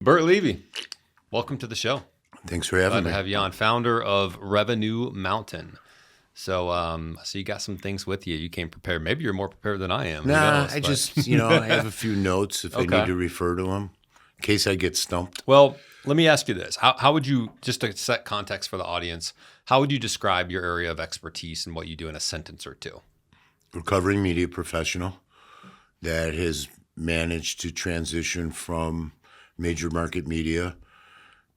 Burt Levy, welcome to the show. Thanks for Glad having to me. have you on, founder of Revenue Mountain. So you got some things with you. You came prepared. Maybe you're more prepared than I am. Who Nah, knows? I But- just, I have a few notes if I Okay. need to refer to them in case I get stumped. Well, let me ask you this. How would you, just to set context for the audience, how would you describe your area of expertise and what you do in a sentence or two? Recovering media professional that has managed to transition from major market media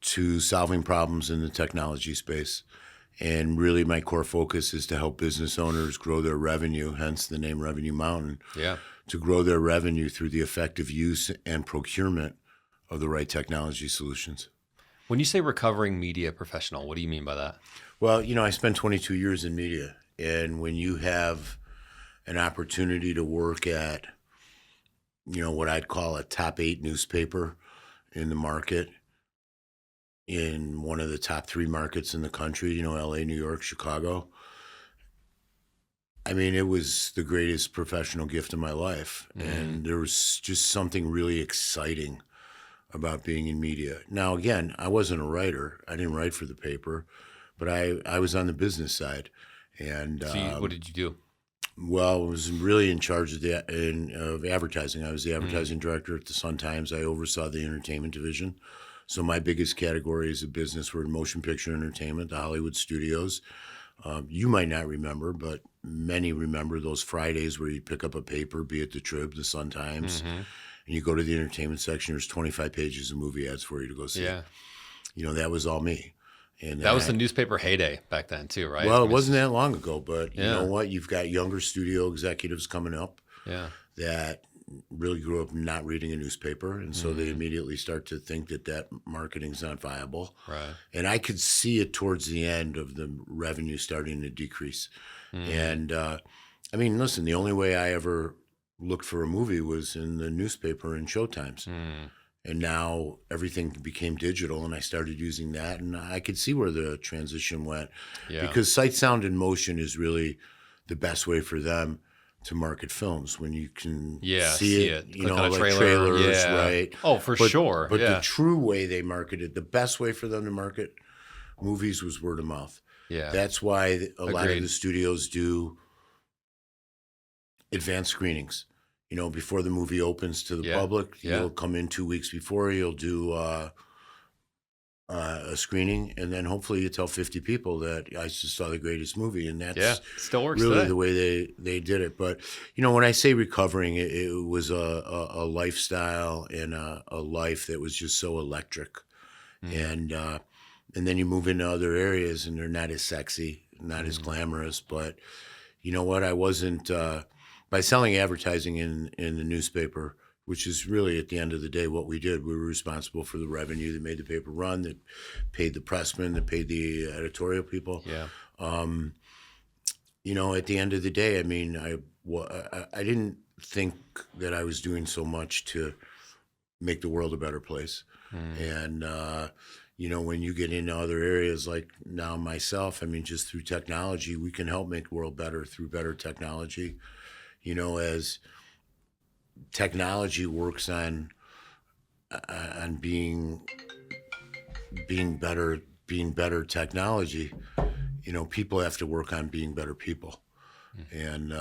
to solving problems in the technology space. And really my core focus is to help business owners grow their revenue, hence the name Revenue Mountain, Yeah. to grow their revenue through the effective use and procurement of the right technology solutions. When you say recovering media professional, what do you mean by that? Well, I spent 22 years in media, and when you have an opportunity to work at, what I'd call a top 8 newspaper in the market, in one of the top 3 markets in the country, LA, New York, Chicago. I mean, it was the greatest professional gift of my life. And there was just something really exciting about being in media. Now, again, I wasn't a writer. I didn't write for the paper, but I was on the business side. And So what did you do? well, I was really in charge of of advertising. I was the advertising director at the Sun-Times. I oversaw the entertainment division. So my biggest categories of business were motion picture entertainment, the Hollywood studios. You might not remember, but many remember those Fridays where you pick up a paper, be it the Trib, the Sun-Times, and you go to the entertainment section. There's 25 pages of movie ads for you to go see. Yeah. That was all me. And That was the newspaper heyday back then too, right? well, I it mean, wasn't that long ago, but you Yeah. know what? You've got younger studio executives coming up Yeah. that really grew up not reading a newspaper, and so they immediately start to think that marketing's not viable. Right. And I could see it towards the end of the revenue starting to decrease. And I mean, listen, the only way I ever looked for a movie was in the newspaper and showtimes. And now everything became digital, and I started using that, and I could see where the transition went. Yeah. Because sight, sound, and motion is really the best way for them to market films when you can see it, Click on a like trailer. trailers, Yeah. right? Oh, for sure. But Yeah. the true way they marketed, the best way for them to market movies was word of mouth. Yeah. That's why a lot of Agreed. the studios do advanced screenings. Before the movie opens to the Yeah. public, Yeah. you'll come in 2 weeks before, you'll do a screening, and then hopefully you tell 50 people that I just saw the greatest movie, and that's Yeah. Still works really today. the way they did it. But when I say recovering, it was a lifestyle and a life that was just so electric, and then you move into other areas and they're not as sexy, not as glamorous. But you know what? I wasn't by selling advertising in the newspaper, which is really at the end of the day what we did. We were responsible for the revenue that made the paper run, that paid the pressmen, that paid the editorial people. Yeah. At the end of the day, I mean, I didn't think that I was doing so much to make the world a better place. And, when you get into other areas like now myself, I mean, just through technology, we can help make the world better through better technology. As technology works on being better technology, people have to work on being better people. And,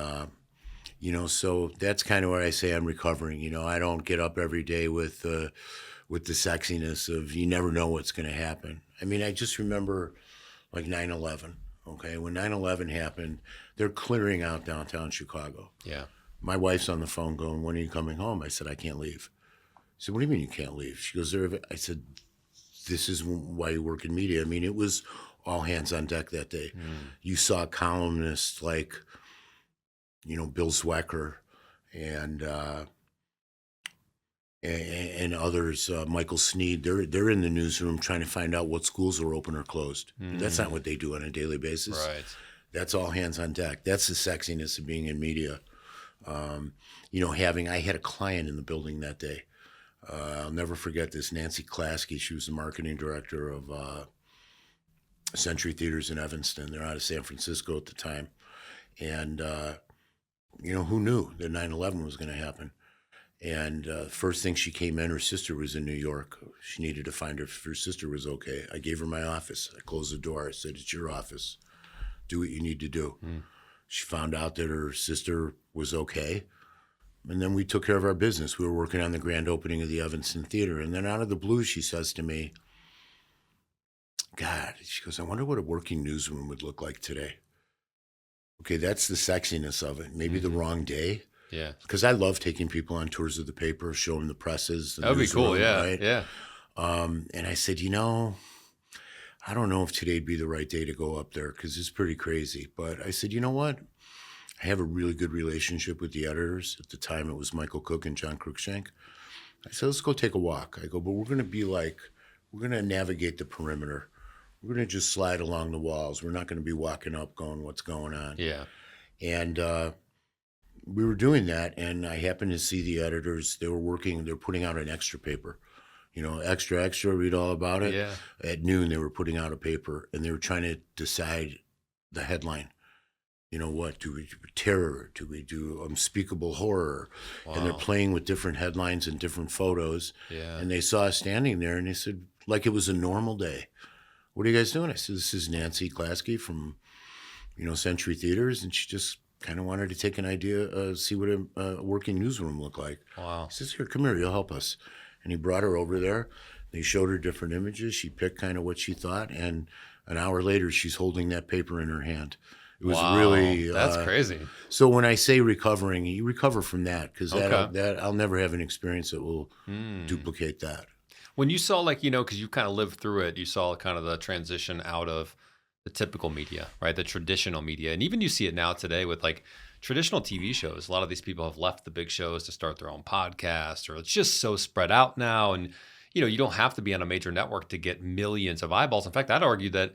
so that's kind of where I say I'm recovering. I don't get up every day with the sexiness of you never know what's going to happen. I mean, I just remember like 9/11. Okay. When 9/11 happened, they're clearing out downtown Chicago. Yeah. My wife's on the phone going, "When are you coming home?" I said, "I can't leave." I said, "What do you mean you can't leave?" She goes, I said, "This is why you work in media." I mean, it was all hands on deck that day. You saw columnists like, Bill Zwecker and others, Michael Sneed. They're in the newsroom trying to find out what schools are open or closed. That's not what they do on a daily basis. Right. That's all hands on deck. That's the sexiness of being in media. I had a client in the building that day. I'll never forget this. Nancy Klasky, she was the marketing director of Century Theaters in Evanston. They're out of San Francisco at the time. And, who knew that 9/11 was going to happen? And first thing she came in, her sister was in New York. She needed to find her if her sister was okay. I gave her my office. I closed the door. I said, "It's your office. Do what you need to do." Mm. She found out that her sister was okay. And then we took care of our business. We were working on the grand opening of the Evanston Theater. And then out of the blue, she says to me, "God," she goes, "I wonder what a working newsroom would look like today." Okay, that's the sexiness of it. Maybe the wrong day. Yeah. Because I love taking people on tours of the paper, show them the presses. The That would be cool. newsroom, Yeah. right? Yeah. And I said, I don't know if today'd be the right day to go up there because it's pretty crazy. But I said, you know what? I have a really good relationship with the editors. At the time, it was Michael Cook and John Cruikshank. I said, let's go take a walk. I go, but we're going to navigate the perimeter. We're going to just slide along the walls. We're not going to be walking up going, what's going on? Yeah. And we were doing that, and I happened to see the editors. They're putting out an extra paper. Extra, read all about it. Yeah. At noon, they were putting out a paper, and they were trying to decide the headline. What do we do? Terror? Do we do unspeakable horror? Wow. And they're playing with different headlines and different photos. Yeah. And they saw us standing there, and they said, like it was a normal day, "What are you guys doing?" I said, "This is Nancy Klasky from, Century Theaters," and she just kind of wanted to take an idea, see what a working newsroom looked like. Wow. He says, "Here, come here, you'll help us." And he brought her over there. They showed her different images. She picked kind of what she thought, and an hour later, she's holding that paper in her hand. It was really that's crazy. So when I say recovering, you recover from that because Okay. that I'll never have an experience that will duplicate that. When you saw because you kind of lived through it, you saw kind of the transition out of the typical media, right? The traditional media. And even you see it now today with traditional TV shows. A lot of these people have left the big shows to start their own podcast, or it's just so spread out now. And, you don't have to be on a major network to get millions of eyeballs. In fact, I'd argue that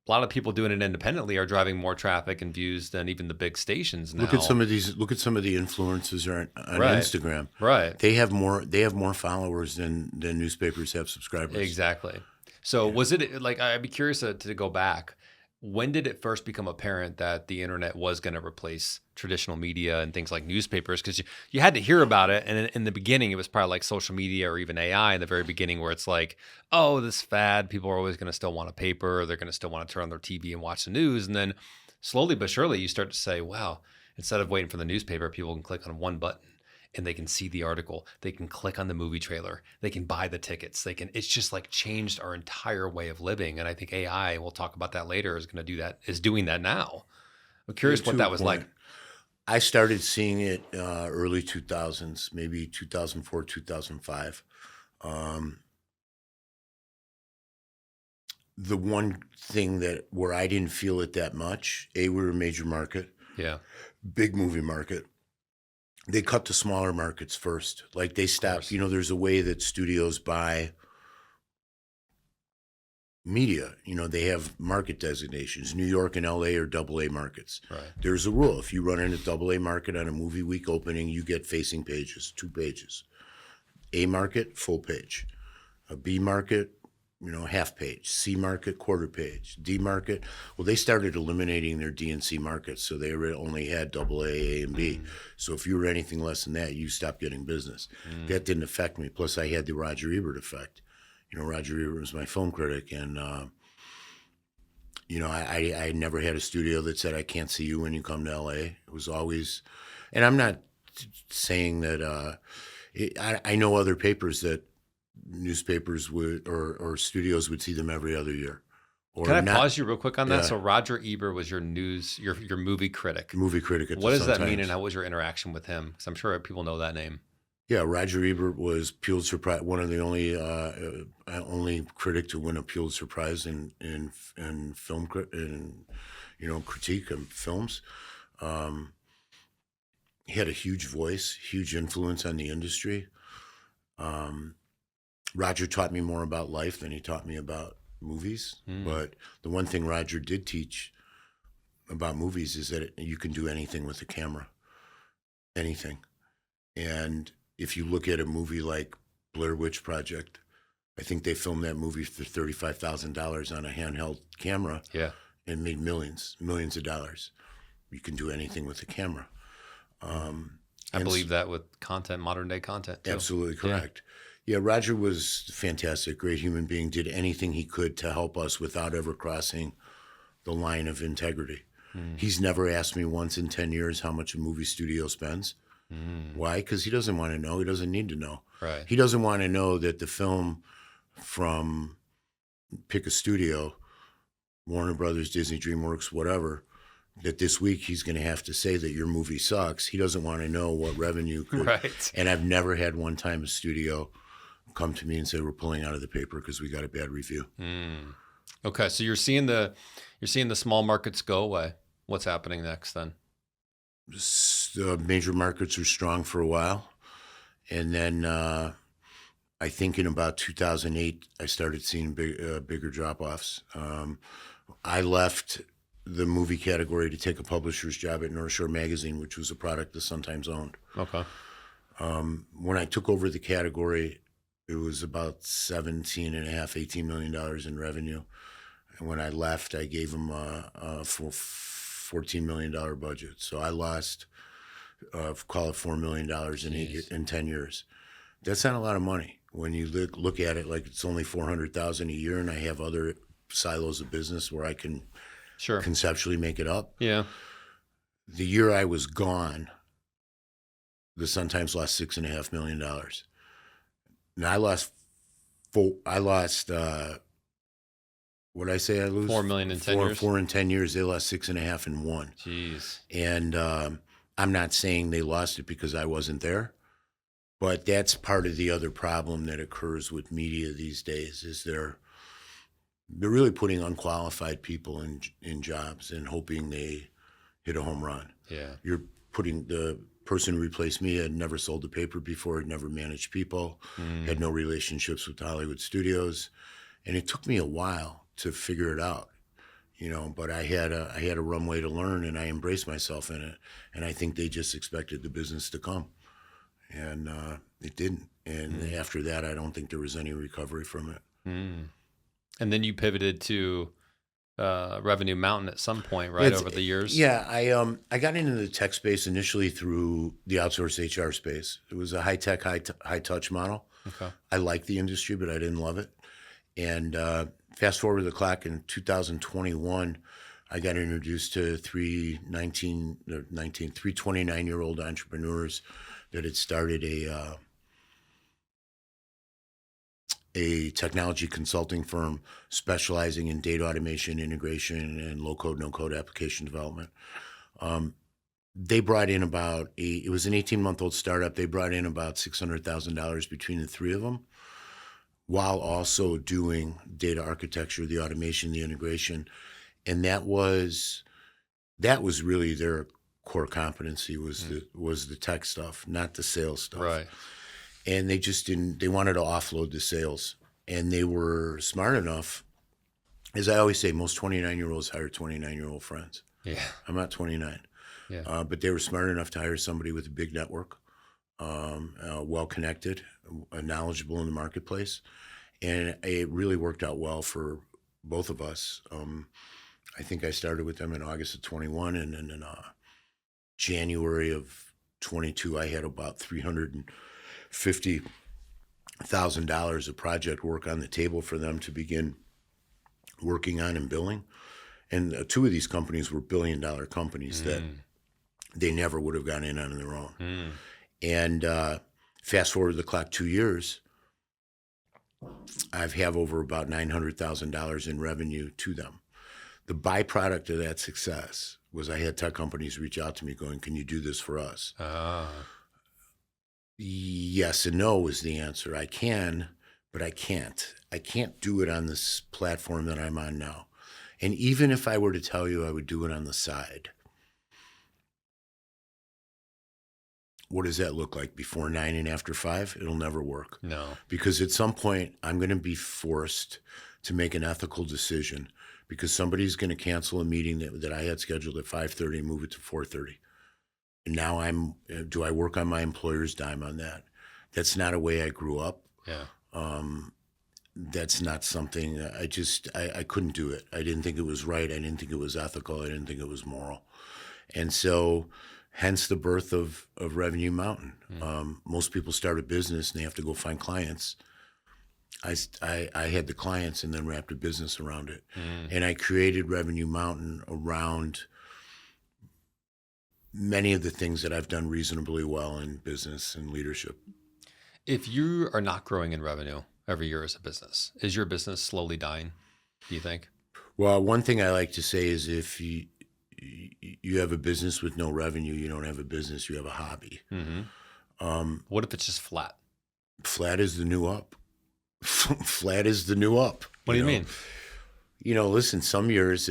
a lot of people doing it independently are driving more traffic and views than even the big stations now. Look at some of the influencers on Right. Instagram. Right. They have more followers than newspapers have subscribers. Exactly. So was it I'd be curious to go back. When did it first become apparent that the internet was going to replace traditional media and things like newspapers? Because you had to hear about it. And in the beginning, it was probably like social media or even AI in the very beginning, where it's like, oh, this fad, people are always going to still want a paper. They're going to still want to turn on their TV and watch the news. And then slowly but surely, you start to say, wow, instead of waiting for the newspaper, people can click on one button and they can see the article. They can click on the movie trailer. They can buy the tickets. It's just changed our entire way of living. And I think AI, we'll talk about that later, is doing that now. I'm curious what that was like. I started seeing it early 2000s, maybe 2004, 2005. The one thing where I didn't feel it that much, we were a major market, Yeah. big movie market. They cut the smaller markets first. They stopped, there's a way that studios buy media. They have market designations. New York and LA are AA markets. Right. There's a rule. If you run in a AA market on a movie week opening, you get facing pages, 2 pages. A market, full page. A B market, half page. C market, quarter page. D market, well, they started eliminating their D and C markets, so they only had AA, A, and B. So if you were anything less than that, you stopped getting business. That didn't affect me. Plus, I had the Roger Ebert effect. Roger Ebert was my film critic, and I never had a studio that said, "I can't see you when you come to LA." It was always, and I'm not saying that. I know other papers that newspapers would or studios would see them every other year. Or Can I not, pause you real quick on that? Yeah. So Roger Ebert was your movie critic. movie critic at What the does that mean, Sun-Times. and how was your interaction with him? Because I'm sure people know that name. Yeah, Roger Ebert was Pulitzer Prize, one of the only critic to win a Pulitzer Prize in film critique of films. He had a huge voice, huge influence on the industry. Roger taught me more about life than he taught me about movies. But the one thing Roger did teach about movies is that you can do anything with a camera, anything. And if you look at a movie like Blair Witch Project, I think they filmed that movie for $35,000 on a handheld camera. Yeah. And made millions of dollars. You can do anything with a camera. I believe that with content, modern day content too. Absolutely correct. Yeah, Roger was fantastic, great human being, did anything he could to help us without ever crossing the line of integrity. He's never asked me once in 10 years how much a movie studio spends. Why? Because he doesn't want to know. He doesn't need to know. Right. He doesn't want to know that the film from, pick a studio, Warner Brothers, Disney, DreamWorks, whatever, that this week he's going to have to say that your movie sucks. He doesn't want to know what revenue could. Right. And I've never had one time a studio come to me and say we're pulling out of the paper because we got a bad review. Okay, so you're seeing the small markets go away. What's happening next then? The major markets are strong for a while, and then I think in about 2008 I started seeing bigger drop-offs. I left the movie category to take a publisher's job at North Shore Magazine, which was a product the Sun-Times owned. Okay. When I took over the category, it was about $17.5–18 million in revenue. And when I left, I gave them a $14 million budget. So I lost, call it $4 million in 10 years. That's not a lot of money when you look at it like it's only $400,000 a year, and I have other silos of business where I can conceptually make it up. Yeah. The year I was gone, the Sun-Times lost $6.5 million. And I lost what did I say I lose? 4 million in 10 years. 4 in 10 years. They lost 6.5 in 1. Jeez. And I'm not saying they lost it because I wasn't there, but that's part of the other problem that occurs with media these days is they're really putting unqualified people in jobs and hoping they hit a home run. Yeah. You're putting the person who replaced me had never sold a paper before, had never managed people, had no relationships with Hollywood studios. And it took me a while to figure it out, but I had a runway to learn, and I embraced myself in it. And I think they just expected the business to come, and it didn't. And after that, I don't think there was any recovery from it. And then you pivoted to Revenue Mountain at some point, right, over the years? Yeah, I got into the tech space initially through the outsourced HR space. It was a high-tech, high-touch model. Okay. I liked the industry, but I didn't love it. And fast forward the clock in 2021, I got introduced to three 29-year-old entrepreneurs that had started a technology consulting firm specializing in data automation, integration, and low-code, no-code application development. They brought in it was an 18-month-old startup. They brought in about $600,000 between the three of them, while also doing data architecture, the automation, the integration. And that was really their core competency was the tech stuff, not the sales stuff. Right. And they wanted to offload the sales. And they were smart enough, as I always say, most 29-year-olds hire 29-year-old friends. Yeah. I'm not 29. Yeah. But they were smart enough to hire somebody with a big network, well-connected, knowledgeable in the marketplace. And it really worked out well for both of us. I think I started with them in August of 21, and then in January of 22, I had about $350,000 of project work on the table for them to begin working on and billing. And two of these companies were billion-dollar companies that they never would have gone in on their own. And fast forward the clock 2 years, I have over about $900,000 in revenue to them. The byproduct of that success was I had tech companies reach out to me going, "Can you do this for us?" Yes and no was the answer. I can, but I can't. I can't do it on this platform that I'm on now. And even if I were to tell you I would do it on the side, what does that look like before 9 and after 5? It'll never work. No. Because at some point, I'm going to be forced to make an ethical decision because somebody's going to cancel a meeting that I had scheduled at 5:30 and move it to 4:30. And now do I work on my employer's dime on that? That's not a way I grew up. Yeah. That's not something I couldn't do it. I didn't think it was right. I didn't think it was ethical. I didn't think it was moral. And so hence the birth of Revenue Mountain. Most people start a business and they have to go find clients. I had the clients and then wrapped a business around it. And I created Revenue Mountain around many of the things that I've done reasonably well in business and leadership. If you are not growing in revenue every year as a business, is your business slowly dying, do you think? Well, one thing I like to say is if you have a business with no revenue, you don't have a business, you have a hobby. What if it's just flat? Flat is the new up. Flat is the new up. What do you mean? You know, listen, some years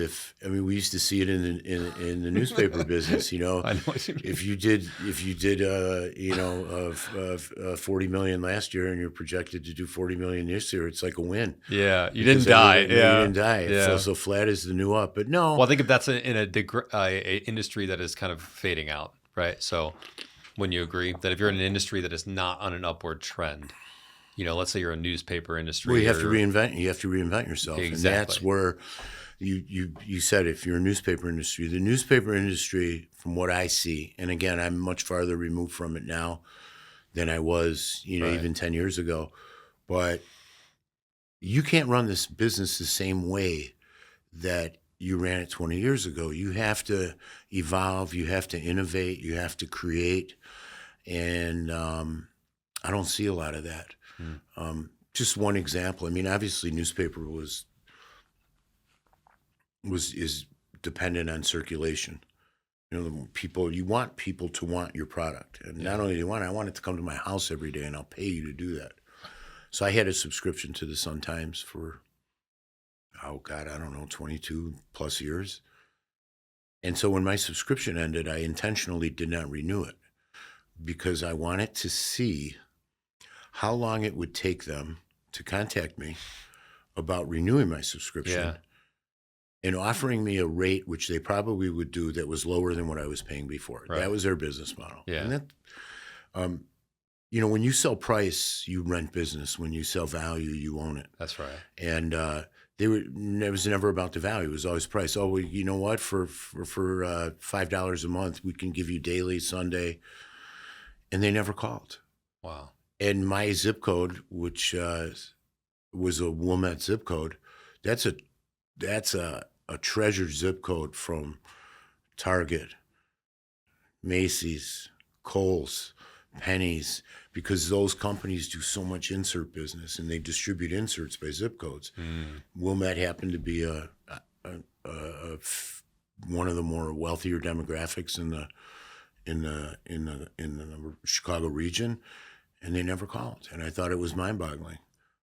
we used to see it in the newspaper business, you know. I know what you mean. If you did 40 million last year and you're projected to do 40 million this year, it's like a win. Yeah, you didn't die. You didn't die. Yeah. So flat is the new up. But no. Well, I think if that's in a industry that is kind of fading out, right? So when you agree that if you're in an industry that is not on an upward trend, you know, let's say you're a newspaper industry. Well, you have to reinvent. You have to reinvent yourself, Exactly. And that's where you said if you're a newspaper industry, the newspaper industry, from what I see, and again, I'm much farther removed from it now than I was, Right. even 10 years ago. But you can't run this business the same way that you ran it 20 years ago. You have to evolve. You have to innovate. You have to create, and I don't see a lot of that. Just one example. I mean, obviously, newspaper is dependent on circulation. You know, you want people to want your product, and not only do you want it, I want it to come to my house every day, and I'll pay you to do that. So I had a subscription to the Sun Times for, I don't know, 22 plus years. And so when my subscription ended, I intentionally did not renew it because I wanted to see how long it would take them to contact me about renewing my subscription and offering me a rate, which they probably would do, that was lower than what I was paying before. Right. That was their business model. Yeah. And that, when you sell price, you rent business. When you sell value, you own it. That's right. And it was never about the value. It was always price. Oh, well, you know what? For $5 a month, we can give you daily, Sunday. And they never called. Wow. And my zip code, which was a Wilmette zip code, that's a treasured zip code from Target, Macy's, Kohl's, Penny's, because those companies do so much insert business and they distribute inserts by zip codes. Wilmette happened to be one of the more wealthier demographics in the Chicago region. And they never called. And I thought it was mind-boggling.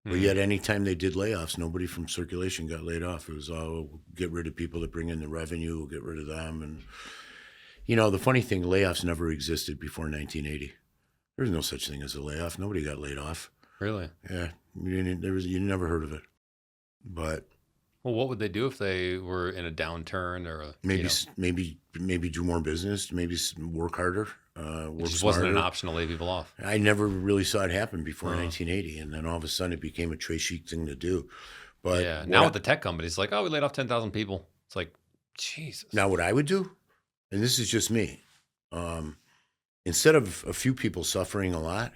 But yet anytime they did layoffs, nobody from circulation got laid off. It was all get rid of people that bring in the revenue, we'll get rid of them. And, the funny thing, layoffs never existed before 1980. There was no such thing as a layoff. Nobody got laid off. Really? Yeah. You never heard of it. But Well, what would they do if they were in a downturn or maybe do more business, maybe work harder. It just wasn't an option to lay people off. I never really saw it happen before 1980, and then all of a sudden it became a trade chic thing to do. But now with the tech companies, like, we laid off 10,000 people. It's like, Jesus. Now what I would do, and this is just me, instead of a few people suffering a lot,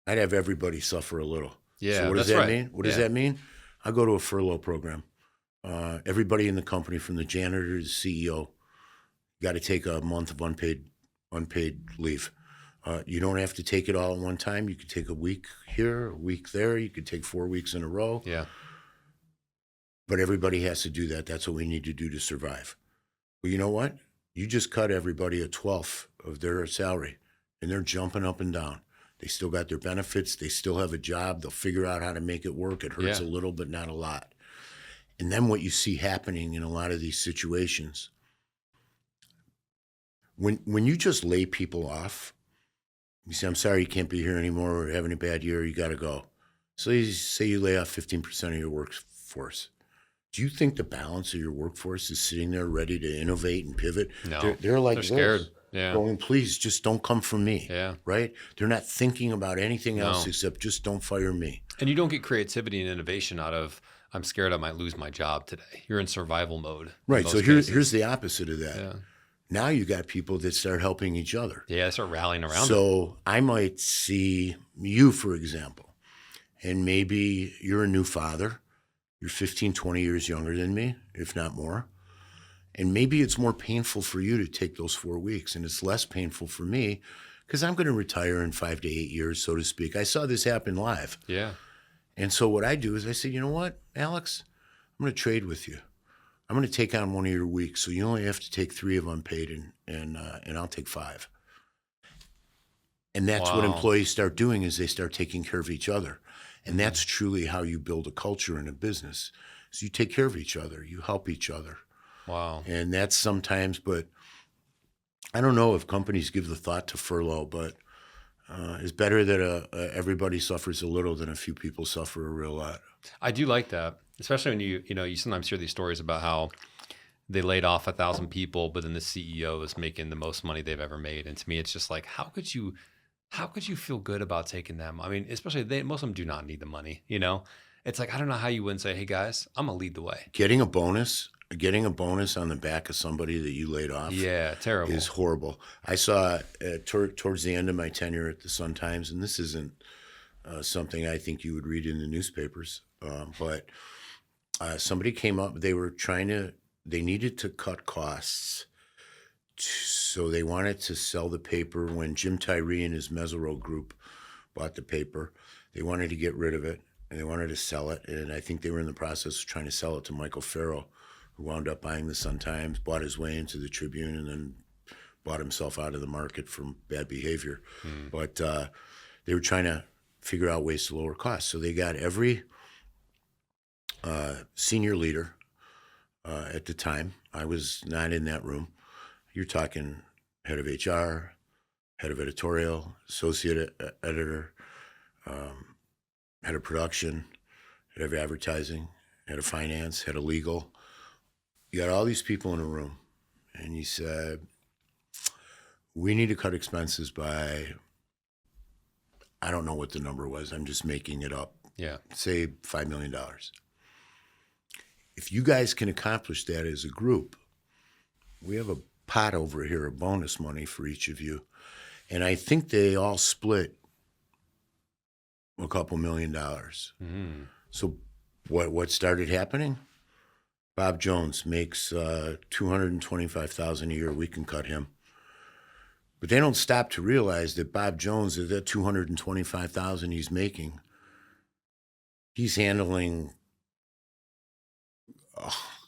I'd have everybody suffer a little. Yeah, so what does that's that right. mean? What does that mean? I'll go to a furlough program. Everybody in the company, from the janitor to the CEO, got to take a month of unpaid leave. You don't have to take it all at one time. You could take a week here, a week there. You could take 4 weeks in a row. Yeah. But everybody has to do that. That's what we need to do to survive. Well, you know what? You just cut everybody a 12th of their salary, and they're jumping up and down. They still got their benefits. They still have a job. They'll figure out how to make it work. It hurts a little, but not a lot. And then what you see happening in a lot of these situations, when you just lay people off, you say, I'm sorry, you can't be here anymore. We're having a bad year. You got to go. So you say you lay off 15% of your workforce. Do you think the balance of your workforce is sitting there ready to innovate and pivot? No. They're like They're this, scared. Yeah. going, please, just don't come for me. Yeah. Right? They're not thinking about anything else except just don't fire me. And you don't get creativity and innovation out of, I'm scared I might lose my job today. You're in survival mode. Right. So here's the opposite of that. Yeah. Now you got people that start helping each other. Yeah, they start rallying around it. So I might see you, for example, and maybe you're a new father. You're 15, 20 years younger than me, if not more. And maybe it's more painful for you to take those 4 weeks, and it's less painful for me because I'm going to retire in 5 to 8 years, so to speak. I saw this happen live. Yeah. And so what I do is I say, you know what, Alex, I'm going to trade with you. I'm going to take on one of your weeks, so you only have to take 3 of unpaid, and I'll take 5. And that's what Wow. employees start doing is they start taking care of each other. And that's truly how you build a culture in a business. So you take care of each other, you help each other. Wow. And that's sometimes, but I don't know if companies give the thought to furlough, but it's better that everybody suffers a little than a few people suffer a real lot. I do like that, especially when you sometimes hear these stories about how they laid off 1,000 people, but then the CEO is making the most money they've ever made. And to me, it's just like, how could you feel good about taking them? I mean, especially most of them do not need the money, It's like, I don't know how you wouldn't say, hey guys, I'm gonna lead the way. Getting a bonus on the back of somebody that you laid off, Yeah, terrible. is horrible. I saw towards the end of my tenure at the Sun-Times, and this isn't something I think you would read in the newspapers, but somebody came up. They needed to cut costs, so they wanted to sell the paper. When Jim Tyree and his Mesereau group bought the paper, they wanted to get rid of it, and they wanted to sell it. And I think they were in the process of trying to sell it to Michael Farrell, who wound up buying the Sun-Times, bought his way into the Tribune, and then bought himself out of the market from bad behavior. But they were trying to figure out ways to lower costs. So they got every senior leader at the time. I was not in that room. You're talking head of HR, head of editorial, associate editor, head of production, head of advertising, head of finance, head of legal. You got all these people in a room, and you said, we need to cut expenses by, I don't know what the number was. I'm just making it up. Yeah. Say $5 million. If you guys can accomplish that as a group, we have a pot over here of bonus money for each of you. And I think they all split a couple $1 million. So what started happening? Bob Jones makes $225,000 a year. We can cut him. But they don't stop to realize that Bob Jones, that $225,000 he's making, he's handling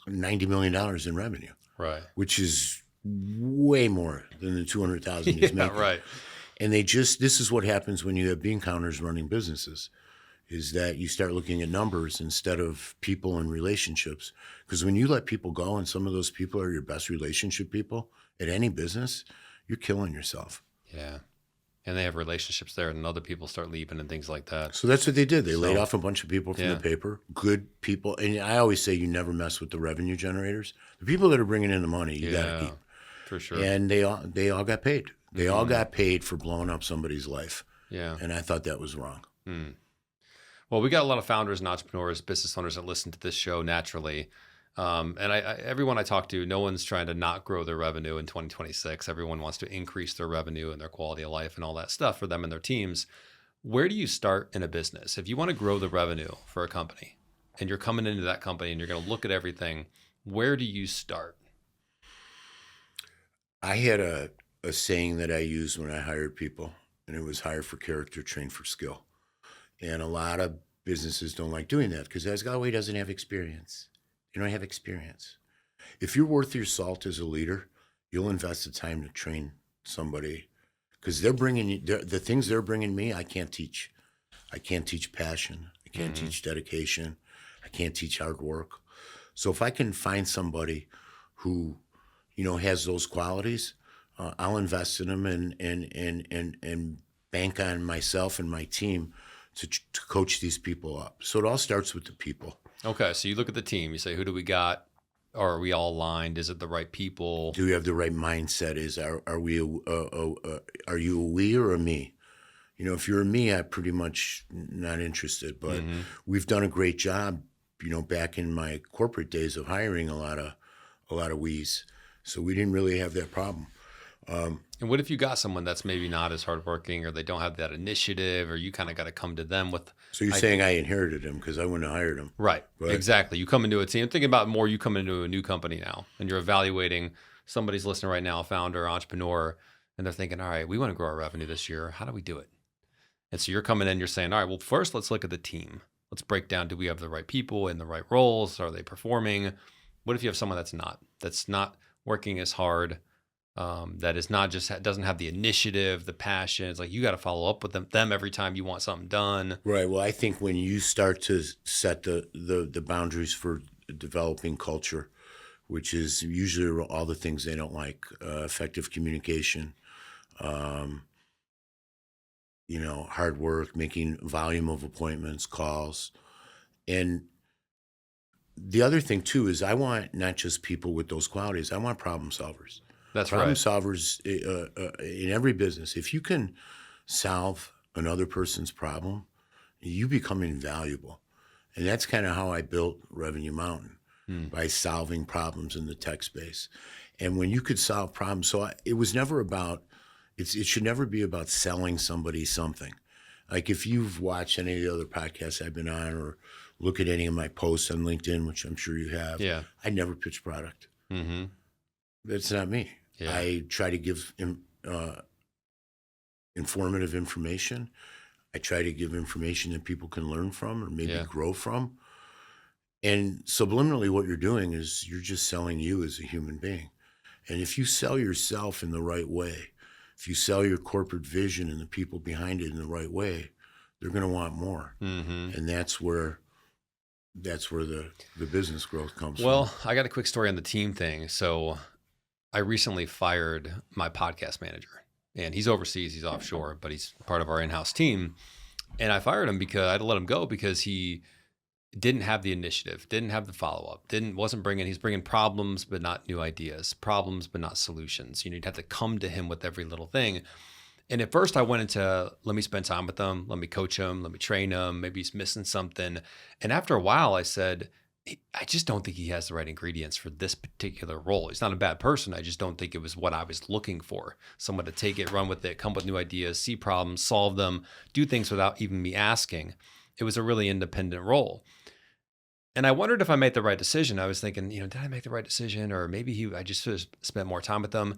$90 million in revenue, Right. which is way more than the $200,000 he's making. Right. And this is what happens when you have bean counters running businesses, is that you start looking at numbers instead of people and relationships. Because when you let people go, and some of those people are your best relationship people at any business, you're killing yourself. Yeah. And they have relationships there, and other people start leaving and things like that. So that's what they did. They laid off a bunch of people from Yeah. the paper, good people. And I always say you never mess with the revenue generators. The people that are bringing in the money, you got to keep. For sure. And they all got paid. They all got paid for blowing up somebody's life. Yeah. And I thought that was wrong. Well, we got a lot of founders and entrepreneurs, business owners that listen to this show naturally. And everyone I talk to, no one's trying to not grow their revenue in 2026. Everyone wants to increase their revenue and their quality of life and all that stuff for them and their teams. Where do you start in a business? If you want to grow the revenue for a company and you're coming into that company and you're going to look at everything, where do you start? I had a saying that I used when I hired people, and it was hire for character, train for skill. And a lot of businesses don't like doing that because that's, oh, he doesn't have experience. You don't have experience. If you're worth your salt as a leader, you'll invest the time to train somebody because they're bringing you, the things they're bringing me, I can't teach. I can't teach passion. I can't teach dedication. I can't teach hard work. So if I can find somebody who, has those qualities, I'll invest in them and bank on myself and my team to coach these people up. So it all starts with the people. Okay, so you look at the team. You say, who do we got? Or are we all aligned? Is it the right people? Do we have the right mindset? Are you a we or a me? If you're a me, I'm pretty much not interested. But we've done a great job, back in my corporate days of hiring a lot of we's. So we didn't really have that problem. And what if you got someone that's maybe not as hardworking, or they don't have that initiative, or you kind of got to come to them with? So you're saying I inherited him because I wouldn't have hired him. Right. But Exactly. You come into a team. Thinking about more, you come into a new company now and you're evaluating. Somebody's listening right now, a founder, entrepreneur, and they're thinking, all right, we want to grow our revenue this year. How do we do it? And so you're coming in, you're saying, all right, well, first let's look at the team. Let's break down, do we have the right people in the right roles? Are they performing? What if you have someone that's not working as hard, that is not just, doesn't have the initiative, the passion? It's like, you got to follow up with them every time you want something done. right. Well, I think when you start to set the boundaries for developing culture, which is usually all the things they don't like, effective communication, hard work, making volume of appointments, calls. And the other thing too is I want not just people with those qualities, I want problem solvers. That's Problem right. solvers in every business. If you can solve another person's problem, you become invaluable. And that's kind of how I built Revenue Mountain, by solving problems in the tech space. And when you could solve problems, it was never about, it should never be about selling somebody something. Like if you've watched any of the other podcasts I've been on, or look at any of my posts on LinkedIn, which I'm sure you have, Yeah. I never pitch product. Mm-hmm. That's not me. Yeah. I try to give informative information. I try to give information that people can learn from or maybe Yeah. grow from. And subliminally, what you're doing is you're just selling you as a human being. And if you sell yourself in the right way, if you sell your corporate vision and the people behind it in the right way, they're going to want more. Mm-hmm. And that's where the business growth comes from. Well, I got a quick story on the team thing. So I recently fired my podcast manager, and he's overseas, he's offshore, but he's part of our in-house team. And I fired him because I had to let him go because he didn't have the initiative, didn't have the follow-up, he's bringing problems, but not new ideas, problems, but not solutions. You'd have to come to him with every little thing. And at first I went into, let me spend time with him, let me coach him, let me train him, maybe he's missing something. And after a while I said, I just don't think he has the right ingredients for this particular role. He's not a bad person. I just don't think it was what I was looking for. Someone to take it, run with it, come with new ideas, see problems, solve them, do things without even me asking. It was a really independent role. And I wondered if I made the right decision. I was thinking, did I make the right decision? Or maybe I just should have spent more time with them.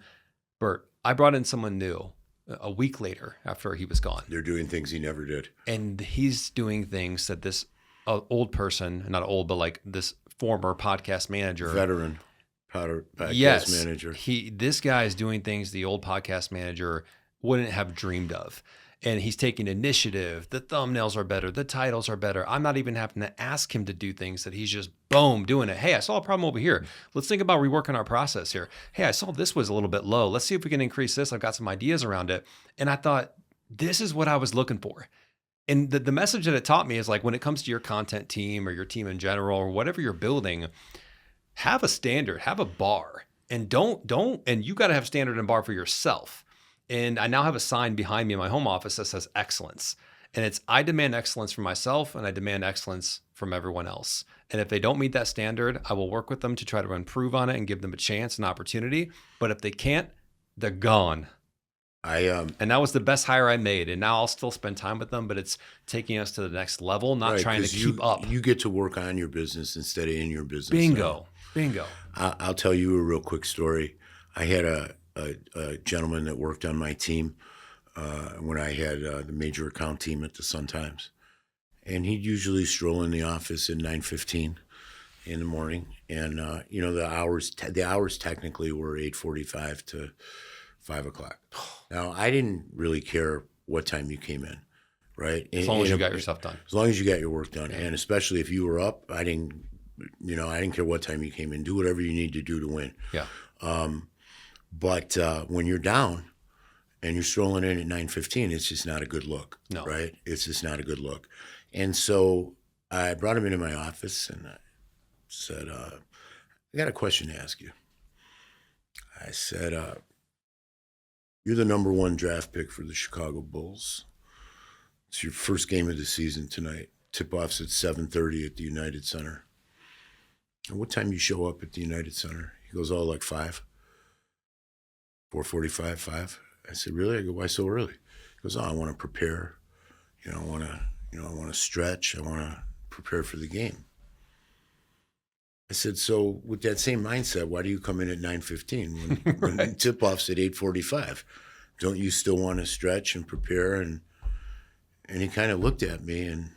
Burt, I brought in someone new a week later after he was gone. They're doing things he never did. And he's doing things that this old person, not old, but like this former podcast manager. Veteran podcast manager. This guy is doing things the old podcast manager wouldn't have dreamed of. And he's taking initiative. The thumbnails are better. The titles are better. I'm not even having to ask him to do things that he's just, boom, doing it. Hey, I saw a problem over here. Let's think about reworking our process here. Hey, I saw this was a little bit low. Let's see if we can increase this. I've got some ideas around it. And I thought, this is what I was looking for. And the message that it taught me is like, when it comes to your content team or your team in general or whatever you're building, have a standard, have a bar. And and you got to have standard and bar for yourself. And I now have a sign behind me in my home office that says excellence. And it's, I demand excellence from myself and I demand excellence from everyone else. And if they don't meet that standard, I will work with them to try to improve on it and give them a chance and opportunity. But if they can't, they're gone. And that was the best hire I made. And now I'll still spend time with them, but it's taking us to the next level, not trying to keep up. You get to work on your business instead of in your business. Bingo. I'll tell you a real quick story. I had a gentleman that worked on my team when I had the major account team at the Sun-Times. And he'd usually stroll in the office at 9:15 in the morning. And, the hours technically were 8:45 to 5 o'clock. Now, I didn't really care what time you came in, right? As long as you got your stuff done. As long as you got your work done. Yeah. And especially if you were up, I didn't care what time you came in. Do whatever you need to do to win. Yeah. But when you're down and you're strolling in at 9:15, it's just not a good look, no. Right? It's just not a good look. And so I brought him into my office and I said, I got a question to ask you. I said, you're the number 1 draft pick for the Chicago Bulls. It's your first game of the season tonight. Tip-off's at 7:30 at the United Center. And what time you show up at the United Center? He goes, like 5. 4:45, 5. I said, really? I go, why so early? He goes, oh, I want to prepare. I want to stretch. I want to prepare for the game. I said, so with that same mindset, why do you come in at 9:15 when Right. tip-off's at 8:45? Don't you still want to stretch and prepare? And he kind of looked at me, and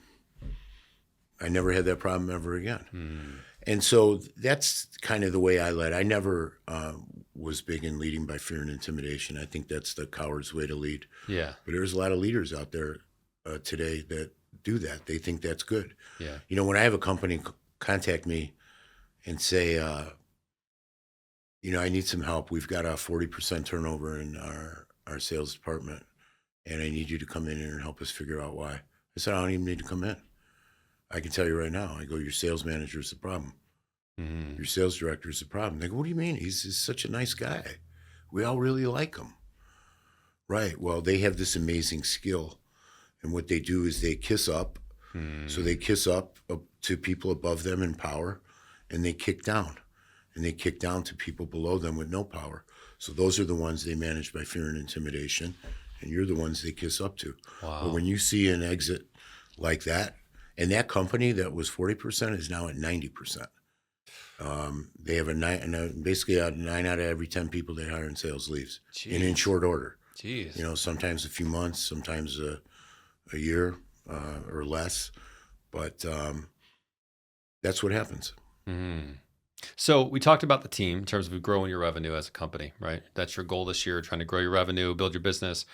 I never had that problem ever again. Mm. And so that's kind of the way I led. I never was big in leading by fear and intimidation. I think that's the coward's way to lead. Yeah. But there's a lot of leaders out there today that do that. They think that's good. Yeah. When I have a company contact me and say, I need some help. We've got a 40% turnover in our sales department, and I need you to come in here and help us figure out why. I said, I don't even need to come in. I can tell you right now. I go, your sales manager is the problem. Mm. Your sales director is the problem. They go, what do you mean? He's such a nice guy. We all really like him. Right. Well, they have this amazing skill. And what they do is they kiss up. Mm. So they kiss up to people above them in power, and they kick down. And they kick down to people below them with no power. So those are the ones they manage by fear and intimidation. And you're the ones they kiss up to. Wow. But when you see an exit like that, and that company that was 40% is now at 90%. They have basically 9 out of every 10 people they hire in sales leaves, and in short order. Jeez. Sometimes a few months, sometimes a year or less, but that's what happens. Mm. So we talked about the team in terms of growing your revenue as a company, right? That's your goal this year, trying to grow your revenue, build your business.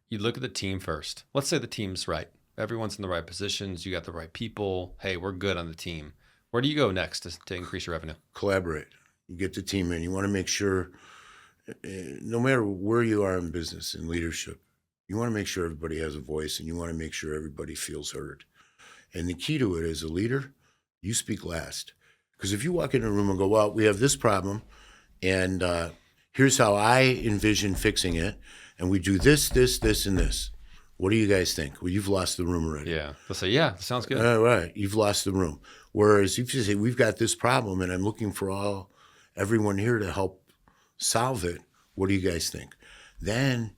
You look at the team first. Let's say the team's right. Everyone's in the right positions. You got the right people. Hey, we're good on the team. Where do you go next to increase your revenue? Collaborate. You get the team in. You want to make sure, no matter where you are in business and leadership, you want to make sure everybody has a voice, and you want to make sure everybody feels heard. And the key to it as a leader, you speak last. Because if you walk in a room and go, well, we have this problem, and here's how I envision fixing it, and we do this, this, this, and this. What do you guys think? Well, you've lost the room already. Yeah. They'll say, yeah, that sounds good. Right. You've lost the room. Whereas if you say, we've got this problem, and I'm looking for everyone here to help solve it, what do you guys think? Then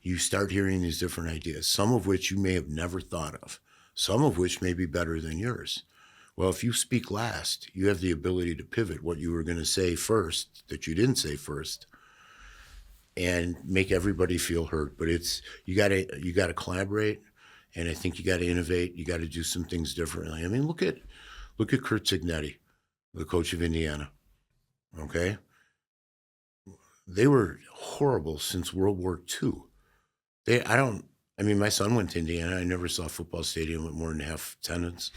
you start hearing these different ideas, some of which you may have never thought of, some of which may be better than yours. Well, if you speak last, you have the ability to pivot what you were going to say first that you didn't say first, and make everybody feel heard. But you got to collaborate, and I think you got to innovate. You got to do some things differently. I mean, look at Kurt Cignetti, the coach of Indiana. Okay, they were horrible since World War II. My son went to Indiana. I never saw a football stadium with more than half attendance.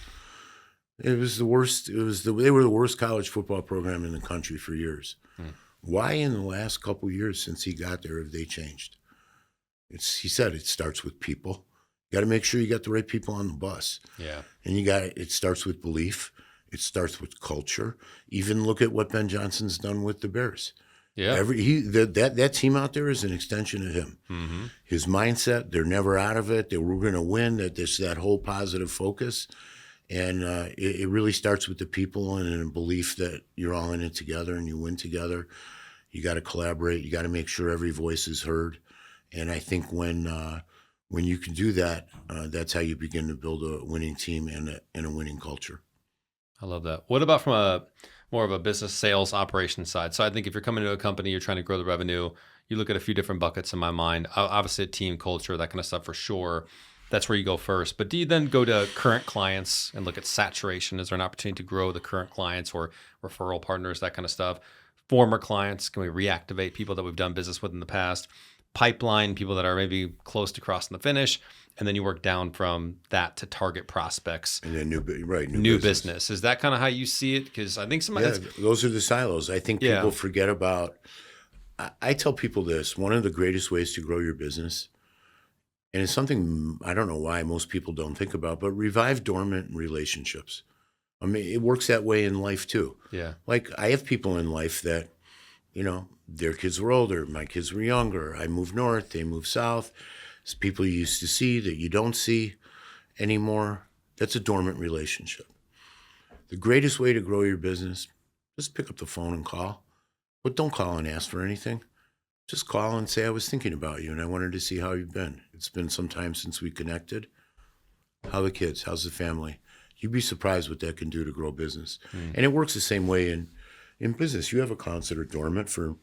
It was the worst. They were the worst college football program in the country for years. Hmm. Why in the last couple of years since he got there have they changed? He said it starts with people. You got to make sure you got the right people on the bus. Yeah. And it starts with belief. It starts with culture. Even look at what Ben Johnson's done with the Bears. Yeah. That team out there is an extension of him. Mm-hmm. His mindset, they're never out of it. They were going to win. That whole positive focus. And it really starts with the people and a belief that you're all in it together and you win together. You got to collaborate. You got to make sure every voice is heard. And I think when you can do that, that's how you begin to build a winning team and a winning culture. I love that. What about from more of a business sales operations side? So I think if you're coming to a company, you're trying to grow the revenue, you look at a few different buckets in my mind. Obviously, team culture, that kind of stuff for sure. That's where you go first. But do you then go to current clients and look at saturation? Is there an opportunity to grow the current clients or referral partners, that kind of stuff? Former clients, can we reactivate people that we've done business with in the past? Pipeline, people that are maybe close to crossing the finish. And then you work down from that to target prospects. And then new business. Is that kind of how you see it? Because I think those are the silos. I think people forget about. I tell people this: one of the greatest ways to grow your business, and it's something I don't know why most people don't think about, but revive dormant relationships. I mean, it works that way in life too. Yeah. Like I have people in life that, their kids were older, my kids were younger. I moved north, they moved south. It's people you used to see that you don't see anymore. That's a dormant relationship. The greatest way to grow your business, just pick up the phone and call. But don't call and ask for anything. just call and say, I was thinking about you and I wanted to see how you've been. It's been some time since we connected. How the kids? How's the family? You'd be surprised what that can do to grow business. And it works the same way in business. You have accounts that are dormant for